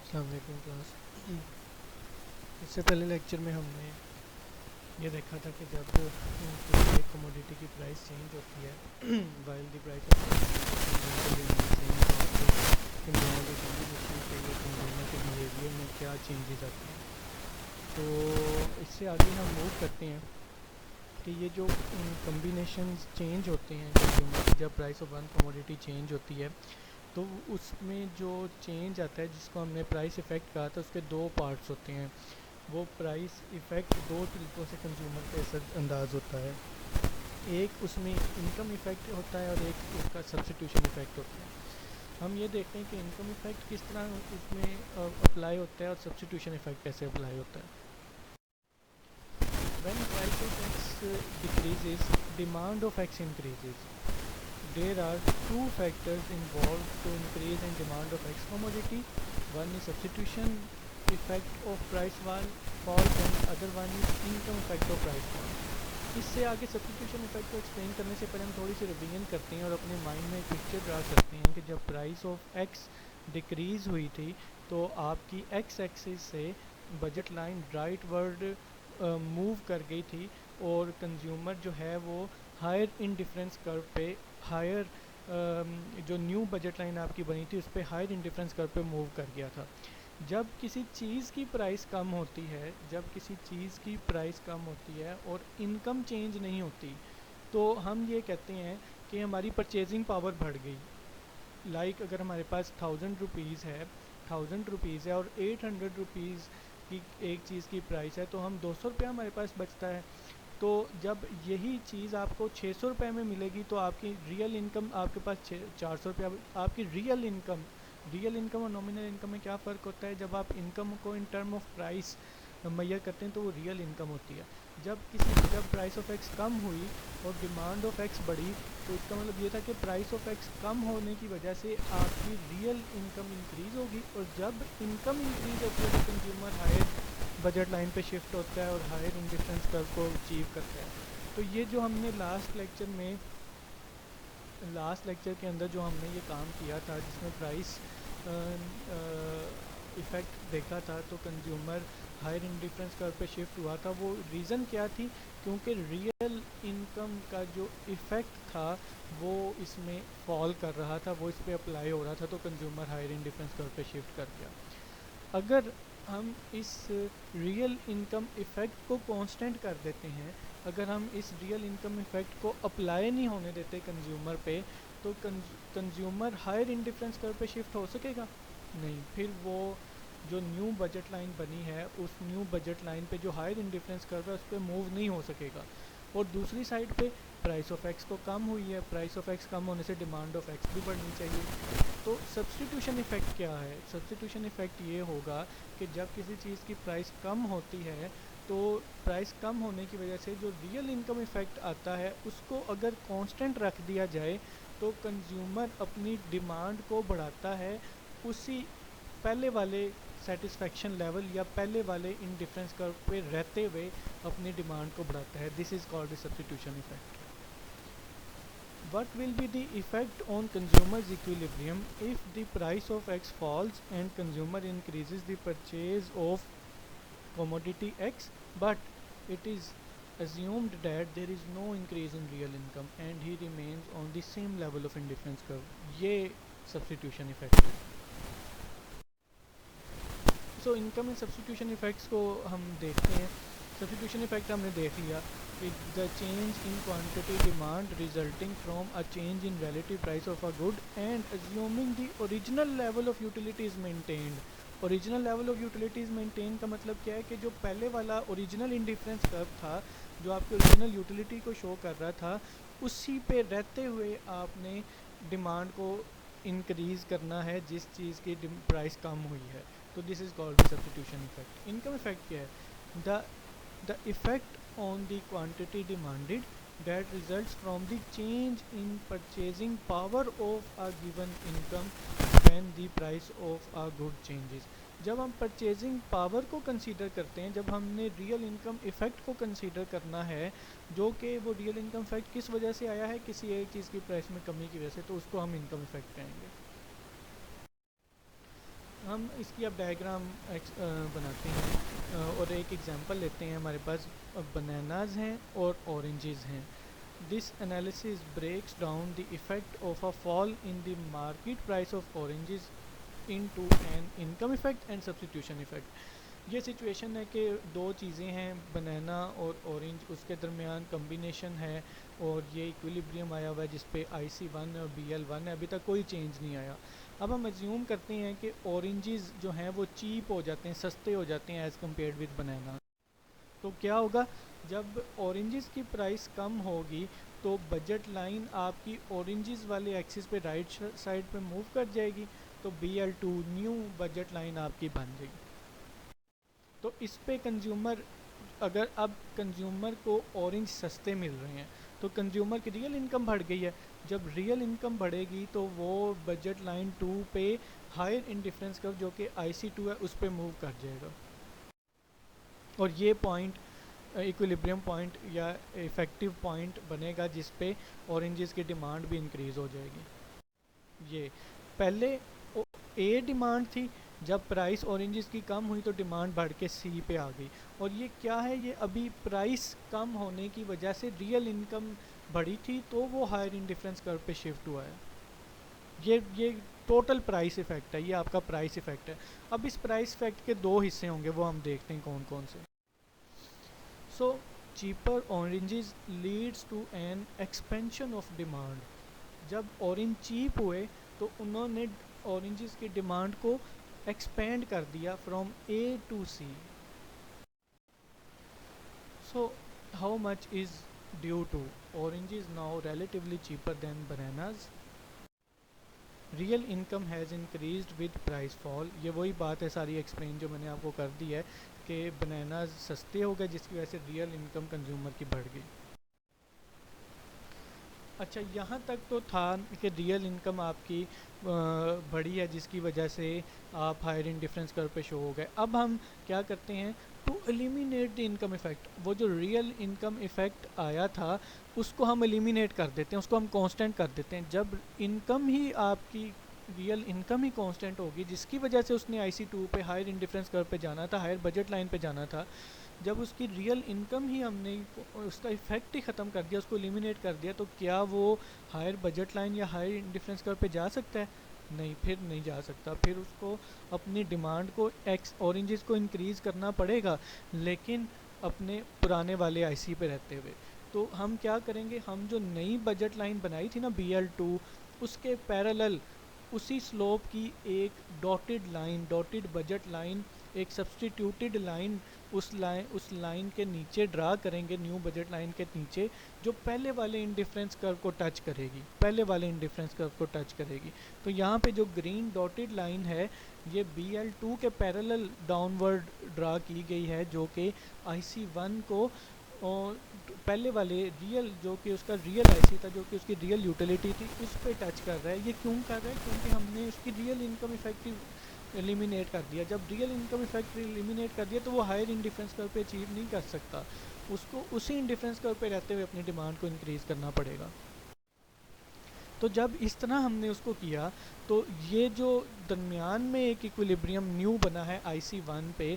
अस्सलाम वालेकुम क्लास। इससे पहले लेक्चर में हमने ये देखा था कि जब किसी एक कमोडिटी की प्राइस चेंज होती है while the price of consumer के कम्बिनेशन के लिए कंज्यूमर के बिहेवियर में क्या चेंजेस आते हैं। तो इससे आगे हम मूव करते हैं कि ये जो कम्बिनेशन चेंज होते हैं कंज्यूमर की, जब price of one commodity change होती है तो उसमें जो चेंज आता है जिसको हमने प्राइस इफ़ेक्ट कहा था, उसके दो पार्ट्स होते हैं। वो प्राइस इफ़ेक्ट दो तरीक़ों से कंज्यूमर पे असरअंदाज होता है। एक उसमें इनकम इफ़ेक्ट होता है और एक उसका सब्स्टिट्यूशन इफ़ेक्ट होता है। हम ये देखते हैं कि इनकम इफ़ेक्ट किस तरह उसमें अप्लाई होता है और सब्स्टिट्यूशन इफ़ेक्ट कैसे अप्लाई होता है। When price of x decreases, demand of x increases. There are two factors involved to increase in demand of X commodity. One is substitution effect of price fall and other one is income effect of price fall. इससे आगे substitution effect को explain करने से पहले हम थोड़ी सी revision करते हैं और अपने माइंड में एक पिक्चर ड्रा करते हैं कि जब प्राइस ऑफ एक्स डिक्रीज़ हुई थी तो आपकी एक्स एक्सिस से budget line right word move कर गई थी और कंज्यूमर जो है वो हायर इंडिफरेंस कर्व पे हायर जो न्यू बजट लाइन आपकी बनी थी उस पर हायर इंडिफरेंस कर्व पे मूव कर गया था। जब किसी चीज़ की प्राइस कम होती है, जब किसी चीज़ की प्राइस कम होती है और इनकम चेंज नहीं होती, तो हम ये कहते हैं कि हमारी परचेजिंग पावर बढ़ गई। लाइक अगर हमारे पास 1000 रुपीज़ है और 800 रुपीज़ की एक चीज़ की प्राइस है तो हम 200 रुपया हमारे पास बचता है। तो जब यही चीज़ आपको 600 रुपये में मिलेगी तो आपकी रियल इनकम आपके पास 400 रुपया। आपकी रियल इनकम और नॉमिनल इनकम में क्या फ़र्क होता है। जब आप इनकम को in term of price Maihar करते हैं तो वो रियल इनकम होती है। जब प्राइस ऑफ एक्स कम हुई और डिमांड ऑफ एक्स बढ़ी तो इसका मतलब ये था कि प्राइस ऑफ एक्स कम होने की वजह से आपकी रियल इनकम इंक्रीज़ होगी और जब इनकम इंक्रीज़ होती है तो कंज्यूमर हायर बजट लाइन पे शिफ्ट होता है और हायर इंडिफरेंस कर्व को अचीव करता है। तो ये जो हमने लास्ट लेक्चर के अंदर जो हमने ये काम किया था जिसमें प्राइस इफ़ेक्ट देखा था तो कंज्यूमर हायर इंडिफरेंस कर्व पे शिफ्ट हुआ था। वो रीज़न क्या थी, क्योंकि रियल इनकम का जो इफ़ेक्ट था वो इसमें फॉल कर रहा था, वो इस पर अप्लाई हो रहा था तो कंज्यूमर हायर इंडिफरेंस कर्व पे शिफ्ट कर गया। अगर हम इस रियल इनकम इफ़ेक्ट को कांस्टेंट कर देते हैं, अगर हम इस रियल इनकम इफ़ेक्ट को अप्लाई नहीं होने देते कंज्यूमर पे, तो कंज्यूमर हायर इंडिफरेंस कर्व पे शिफ्ट हो सकेगा नहीं। फिर वो जो न्यू बजट लाइन बनी है उस न्यू बजट लाइन पे जो हायर इंडिफरेंस कर्व है उस पर मूव नहीं हो सकेगा। और दूसरी साइड पे प्राइस ऑफ एक्स तो कम हुई है, प्राइस ऑफ एक्स कम होने से डिमांड ऑफ एक्स भी बढ़नी चाहिए। तो सब्स्टिट्यूशन इफ़ेक्ट क्या है। सब्स्टिट्यूशन इफ़ेक्ट ये होगा कि जब किसी चीज़ की प्राइस कम होती है तो प्राइस कम होने की वजह से जो रियल इनकम इफ़ेक्ट आता है उसको अगर कांस्टेंट रख दिया जाए तो कंज्यूमर अपनी डिमांड को बढ़ाता है उसी पहले वाले सेटिस्फेक्शन लेवल या पहले वाले इंडिफरेंस कर्व पे रहते हुए अपनी डिमांड को बढ़ाता है। This is called substitution effect. What will be the effect on consumer's equilibrium if the price of X falls and consumer increases the purchase of commodity X, but it is assumed that there is no increase in real income and he remains on the same level of indifference curve. ये substitution effect है। So income and substitution effects को हम देखते हैं। Substitution effect हमने देख लिया कि the change in quantity demand resulting from a change in relative price of a good and assuming the original level of utility is maintained. Original level of utility is maintain का मतलब क्या है कि जो पहले वाला ओरिजिनल इंडिफरेंस कर्व था जो आपकी ओरिजिनल यूटिलिटी को शो कर रहा था उसी पे रहते हुए आपने डिमांड को इंक्रीज़ करना है जिस चीज़ की प्राइस कम हुई है। तो this is called substitution effect. Income effect क्या है। The effect on the quantity demanded that results from the change in purchasing power of a given income when the price of a good changes। जब हम purchasing power को consider करते हैं, जब हमने real income effect को consider करना है जो कि वो रियल इनकम इफ़ेक्ट किस वजह से आया है, किसी एक चीज़ की प्राइस में कमी की वजह से, तो उसको हम इनकम इफ़ेक्ट कहेंगे। हम इसकी अब डायग्राम बनाते हैं और एक एग्जांपल लेते हैं। हमारे पास बनानाज हैं और ऑरेंजेस हैं। This analysis breaks down the effect of a fall in the market price of oranges into an income effect and substitution effect. ये सिचुएशन है कि दो चीज़ें हैं, बनाना और ऑरेंज, उसके दरमियान कम्बिनेशन है और ये इक्विलिब्रियम आया हुआ है जिस पे IC1 और BL1 है, अभी तक कोई चेंज नहीं आया। अब हम एज्यूम करते हैं कि ऑरेंजेस जो हैं वो चीप हो जाते हैं, सस्ते हो जाते हैं एज़ कम्पेयर्ड विद बनाना। तो क्या होगा, जब ऑरेंजेस की प्राइस कम होगी तो बजट लाइन आपकी ऑरेंजेस वाले एक्सिस पे राइट साइड पे मूव कर जाएगी, तो BL2 न्यू बजट लाइन आपकी बन जाएगी। तो इस पे कंज्यूमर, अगर अब कंज्यूमर को ऑरेंज सस्ते मिल रहे हैं तो कंज्यूमर की रियल इनकम बढ़ गई है। जब रियल इनकम बढ़ेगी तो वो बजट लाइन 2 पे हायर इंडिफरेंस कर्व जो कि IC2 है उस पे मूव कर जाएगा और ये पॉइंट इक्विलिब्रियम पॉइंट या इफ़ेक्टिव पॉइंट बनेगा जिस पे ऑरेंजेस की डिमांड भी इंक्रीज़ हो जाएगी। ये पहले ए डिमांड थी, जब प्राइस ऑरेंजेस की कम हुई तो डिमांड बढ़ के सी पे आ गई। और ये क्या है, ये अभी प्राइस कम होने की वजह से रियल इनकम बढ़ी थी तो वो हायर इंडिफरेंस कर्व पे शिफ्ट हुआ है। ये टोटल प्राइस इफेक्ट है, ये आपका प्राइस इफेक्ट है। अब इस प्राइस इफेक्ट के दो हिस्से होंगे, वो हम देखते हैं कौन कौन से। So cheaper oranges leads to an expansion of demand. जब ऑरेंज चीप हुए तो उन्होंने ऑरेंजेस की डिमांड को एक्सपेंड कर दिया from A to C. So how much is due to oranges now relatively cheaper than bananas? Real income has increased with price fall. ये वही बात है सारी एक्सप्लेन जो मैंने आपको कर दी है कि बनानाज सस्ते हो गए जिसकी वजह से रियल इनकम कंज्यूमर की बढ़ गई। अच्छा, यहाँ तक तो था कि रियल इनकम आपकी बढ़ी है जिसकी वजह से आप हायर इंडिफरेंस कर्व पे शो हो गए। अब हम क्या करते हैं, to eliminate the income effect, वो जो रियल इनकम इफ़ेक्ट आया था उसको हम एलिमिनेट कर देते हैं, उसको हम कांस्टेंट कर देते हैं। जब इनकम ही आपकी रियल इनकम ही कांस्टेंट होगी जिसकी वजह से उसने IC2 पे हायर इंडिफरेंस कर्व पे जाना था, हायर बजट लाइन पे जाना था, जब उसकी रियल इनकम ही हमने उसका इफेक्ट ही ख़त्म कर दिया, उसको एलिमिनेट कर दिया, तो क्या वो हायर बजट लाइन या हायर इंडिफरेंस कर्व पे जा सकता है? नहीं, फिर नहीं जा सकता। फिर उसको अपनी डिमांड को ऑरेंजेस को इंक्रीज़ करना पड़ेगा, लेकिन अपने पुराने वाले IC पे रहते हुए। तो हम क्या करेंगे, हम जो नई बजट लाइन बनाई थी ना BL2, उसके पैरेलल उसी स्लोप की एक dotted line, dotted budget line, एक सब्सटीट्यूटेड लाइन उस लाइन के नीचे ड्रा करेंगे, न्यू बजट लाइन के नीचे, जो पहले वाले इंडिफरेंस कर्व को टच करेगी, पहले वाले इंडिफरेंस कर्व को टच करेगी। तो यहाँ पे जो ग्रीन डॉटेड लाइन है ये BL2 के पैरेलल डाउनवर्ड ड्रा की गई है, जो कि IC1 को और पहले वाले रियल, जो कि उसका रियल IC था, जो कि उसकी रियल यूटिलिटी थी, उस पर टच कर रहा है। ये क्यों कर रहा है? क्योंकि हमने उसकी रियल इनकम इफेक्टिव एलिमिनेट कर दिया। जब रियल इनकम इफेक्ट एलिमिनेट कर दिया तो वो हायर इंडिफरेंस कर्व पे अचीव नहीं कर सकता, उसको उसी इंडिफरेंस कर्व पे रहते हुए अपनी डिमांड को इंक्रीज़ करना पड़ेगा। तो जब इस तरह हमने उसको किया तो ये जो दरमियान में एक इक्विलिब्रियम न्यू बना है IC1 पे,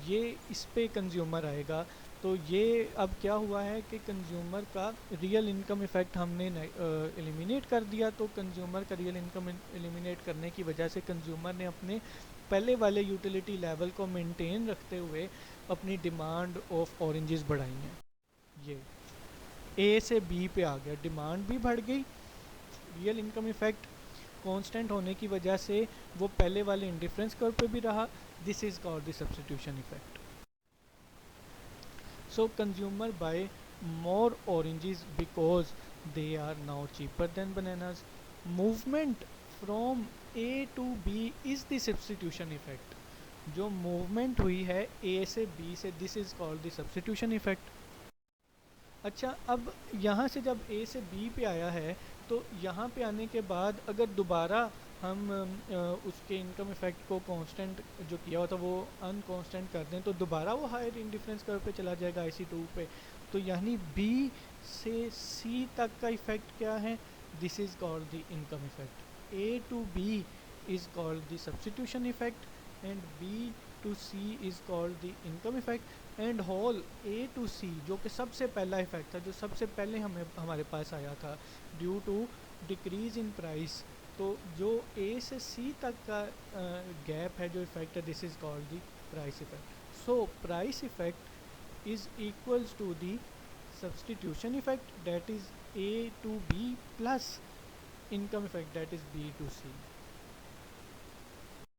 ये इस पे कंज्यूमर आएगा। तो ये अब क्या हुआ है कि कंज्यूमर का रियल इनकम इफ़ेक्ट हमने एलिमिनेट कर दिया। तो कंज्यूमर का रियल इनकम एलिमिनेट करने की वजह से कंज्यूमर ने अपने पहले वाले यूटिलिटी लेवल को मेंटेन रखते हुए अपनी डिमांड ऑफ ऑरेंजेस बढ़ाई हैं। ये A से B पे आ गया, डिमांड भी बढ़ गई, रियल इनकम इफेक्ट कांस्टेंट होने की वजह से वो पहले वाले इंडिफरेंस कर्व पे भी रहा। This is called the substitution effect. So consumer buy more oranges because they are now cheaper than bananas. Movement from A to B is the substitution effect. जो मूवमेंट हुई है A से B से, this is called the substitution effect. अच्छा, अब यहाँ से जब A से B पे आया है तो यहाँ पे आने के बाद अगर दोबारा हम उसके इनकम इफेक्ट को कांस्टेंट जो किया हुआ था वो अनकांस्टेंट कर दें तो दोबारा वो हायर इंडिफरेंस कर्व पे चला जाएगा IC2 पे। तो यानी B से C तक का इफेक्ट क्या है? This is called the income effect. A to B is called the substitution effect and B to C is called the income effect and whole A to C जो कि सबसे पहला effect था, जो सबसे पहले हमारे पास आया था due to decrease in price. तो जो ए से सी तक का गैप है, जो इफेक्ट है, this is called the price effect. So price effect is equals to the substitution effect, that is A to B plus income effect, that is B to C.